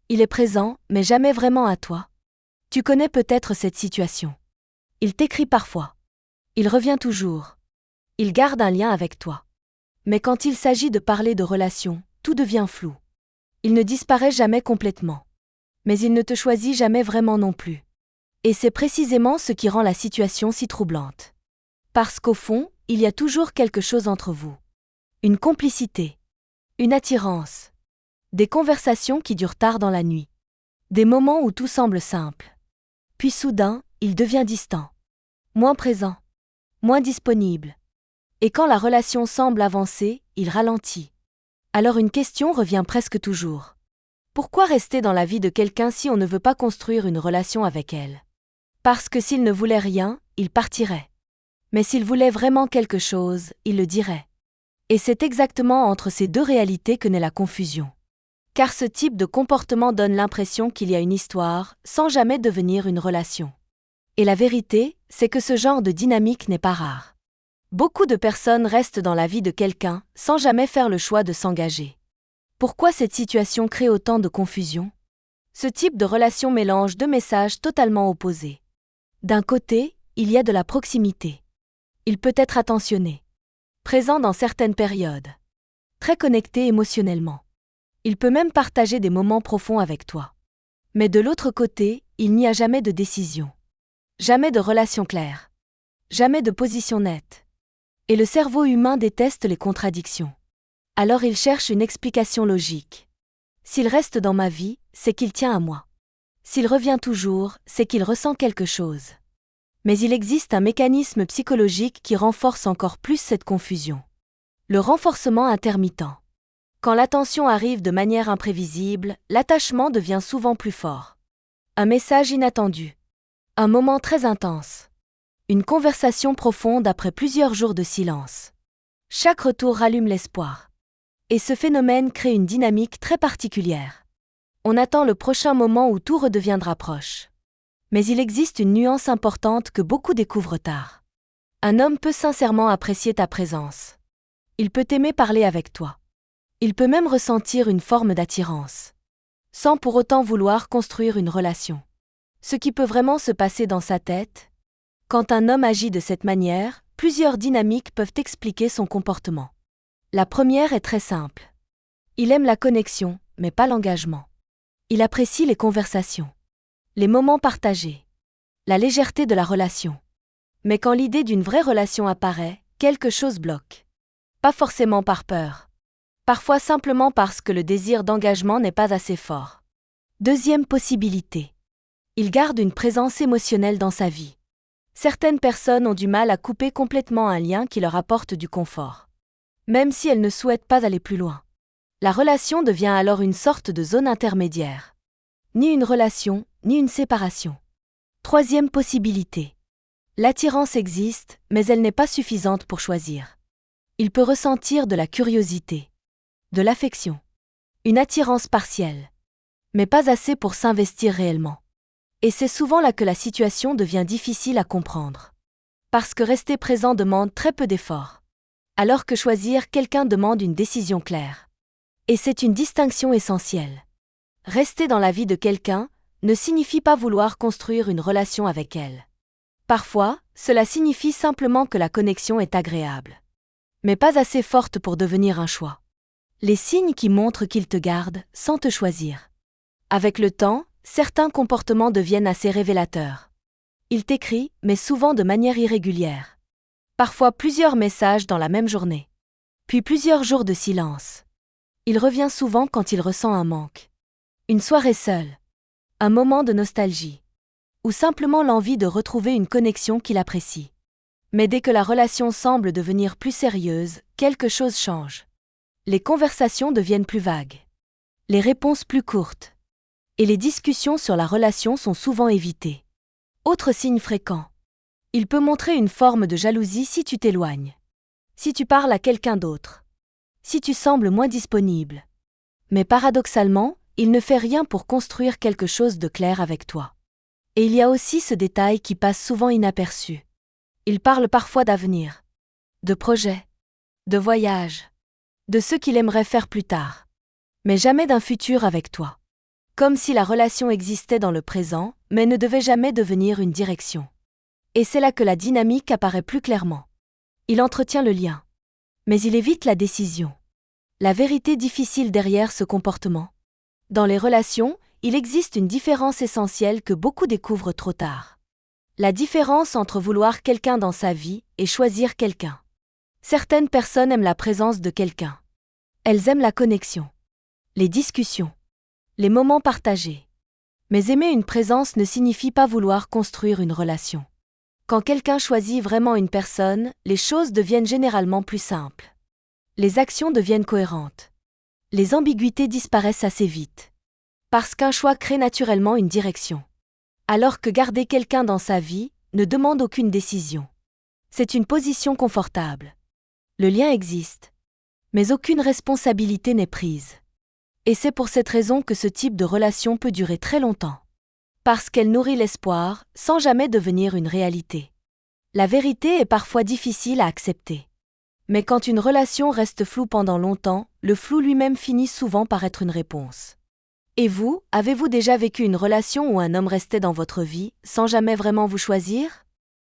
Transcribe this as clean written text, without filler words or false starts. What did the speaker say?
Il est présent, mais jamais vraiment à toi. Tu connais peut-être cette situation. Il t'écrit parfois. Il revient toujours. Il garde un lien avec toi. Mais quand il s'agit de parler de relations, tout devient flou. Il ne disparaît jamais complètement. Mais il ne te choisit jamais vraiment non plus. Et c'est précisément ce qui rend la situation si troublante. Parce qu'au fond, il y a toujours quelque chose entre vous. Une complicité. Une attirance. Des conversations qui durent tard dans la nuit. Des moments où tout semble simple. Puis soudain, il devient distant. Moins présent. Moins disponible. Et quand la relation semble avancer, il ralentit. Alors une question revient presque toujours. Pourquoi rester dans la vie de quelqu'un si on ne veut pas construire une relation avec elle? Parce que s'il ne voulait rien, il partirait. Mais s'il voulait vraiment quelque chose, il le dirait. Et c'est exactement entre ces deux réalités que naît la confusion. Car ce type de comportement donne l'impression qu'il y a une histoire, sans jamais devenir une relation. Et la vérité, c'est que ce genre de dynamique n'est pas rare. Beaucoup de personnes restent dans la vie de quelqu'un, sans jamais faire le choix de s'engager. Pourquoi cette situation crée autant de confusion? Ce type de relation mélange deux messages totalement opposés. D'un côté, il y a de la proximité. Il peut être attentionné, présent dans certaines périodes, très connecté émotionnellement. Il peut même partager des moments profonds avec toi. Mais de l'autre côté, il n'y a jamais de décision. Jamais de relation claire. Jamais de position nette. Et le cerveau humain déteste les contradictions. Alors il cherche une explication logique. S'il reste dans ma vie, c'est qu'il tient à moi. S'il revient toujours, c'est qu'il ressent quelque chose. Mais il existe un mécanisme psychologique qui renforce encore plus cette confusion. Le renforcement intermittent. Quand l'attention arrive de manière imprévisible, l'attachement devient souvent plus fort. Un message inattendu. Un moment très intense. Une conversation profonde après plusieurs jours de silence. Chaque retour rallume l'espoir. Et ce phénomène crée une dynamique très particulière. On attend le prochain moment où tout redeviendra proche. Mais il existe une nuance importante que beaucoup découvrent tard. Un homme peut sincèrement apprécier ta présence. Il peut aimer parler avec toi. Il peut même ressentir une forme d'attirance. Sans pour autant vouloir construire une relation. Ce qui peut vraiment se passer dans sa tête? Quand un homme agit de cette manière, plusieurs dynamiques peuvent expliquer son comportement. La première est très simple. Il aime la connexion, mais pas l'engagement. Il apprécie les conversations, les moments partagés, la légèreté de la relation. Mais quand l'idée d'une vraie relation apparaît, quelque chose bloque. Pas forcément par peur. Parfois simplement parce que le désir d'engagement n'est pas assez fort. Deuxième possibilité. Il garde une présence émotionnelle dans sa vie. Certaines personnes ont du mal à couper complètement un lien qui leur apporte du confort. Même si elles ne souhaitent pas aller plus loin. La relation devient alors une sorte de zone intermédiaire. Ni une relation, ni une séparation. Troisième possibilité. L'attirance existe, mais elle n'est pas suffisante pour choisir. Il peut ressentir de la curiosité. De l'affection. Une attirance partielle. Mais pas assez pour s'investir réellement. Et c'est souvent là que la situation devient difficile à comprendre. Parce que rester présent demande très peu d'efforts. Alors que choisir quelqu'un demande une décision claire. Et c'est une distinction essentielle. Rester dans la vie de quelqu'un ne signifie pas vouloir construire une relation avec elle. Parfois, cela signifie simplement que la connexion est agréable. Mais pas assez forte pour devenir un choix. Les signes qui montrent qu'il te garde sans te choisir. Avec le temps, certains comportements deviennent assez révélateurs. Il t'écrit, mais souvent de manière irrégulière. Parfois plusieurs messages dans la même journée. Puis plusieurs jours de silence. Il revient souvent quand il ressent un manque. Une soirée seule. Un moment de nostalgie. Ou simplement l'envie de retrouver une connexion qu'il apprécie. Mais dès que la relation semble devenir plus sérieuse, quelque chose change. Les conversations deviennent plus vagues. Les réponses plus courtes. Et les discussions sur la relation sont souvent évitées. Autre signe fréquent. Il peut montrer une forme de jalousie si tu t'éloignes. Si tu parles à quelqu'un d'autre. Si tu sembles moins disponible. Mais paradoxalement, il ne fait rien pour construire quelque chose de clair avec toi. Et il y a aussi ce détail qui passe souvent inaperçu. Il parle parfois d'avenir. De projets. De voyages. De ce qu'il aimerait faire plus tard. Mais jamais d'un futur avec toi. Comme si la relation existait dans le présent, mais ne devait jamais devenir une direction. Et c'est là que la dynamique apparaît plus clairement. Il entretient le lien. Mais il évite la décision. La vérité difficile derrière ce comportement. Dans les relations, il existe une différence essentielle que beaucoup découvrent trop tard. La différence entre vouloir quelqu'un dans sa vie et choisir quelqu'un. Certaines personnes aiment la présence de quelqu'un. Elles aiment la connexion, les discussions, les moments partagés. Mais aimer une présence ne signifie pas vouloir construire une relation. Quand quelqu'un choisit vraiment une personne, les choses deviennent généralement plus simples. Les actions deviennent cohérentes. Les ambiguïtés disparaissent assez vite. Parce qu'un choix crée naturellement une direction. Alors que garder quelqu'un dans sa vie ne demande aucune décision. C'est une position confortable. Le lien existe, mais aucune responsabilité n'est prise. Et c'est pour cette raison que ce type de relation peut durer très longtemps. Parce qu'elle nourrit l'espoir, sans jamais devenir une réalité. La vérité est parfois difficile à accepter. Mais quand une relation reste floue pendant longtemps, le flou lui-même finit souvent par être une réponse. Et vous, avez-vous déjà vécu une relation où un homme restait dans votre vie, sans jamais vraiment vous choisir ?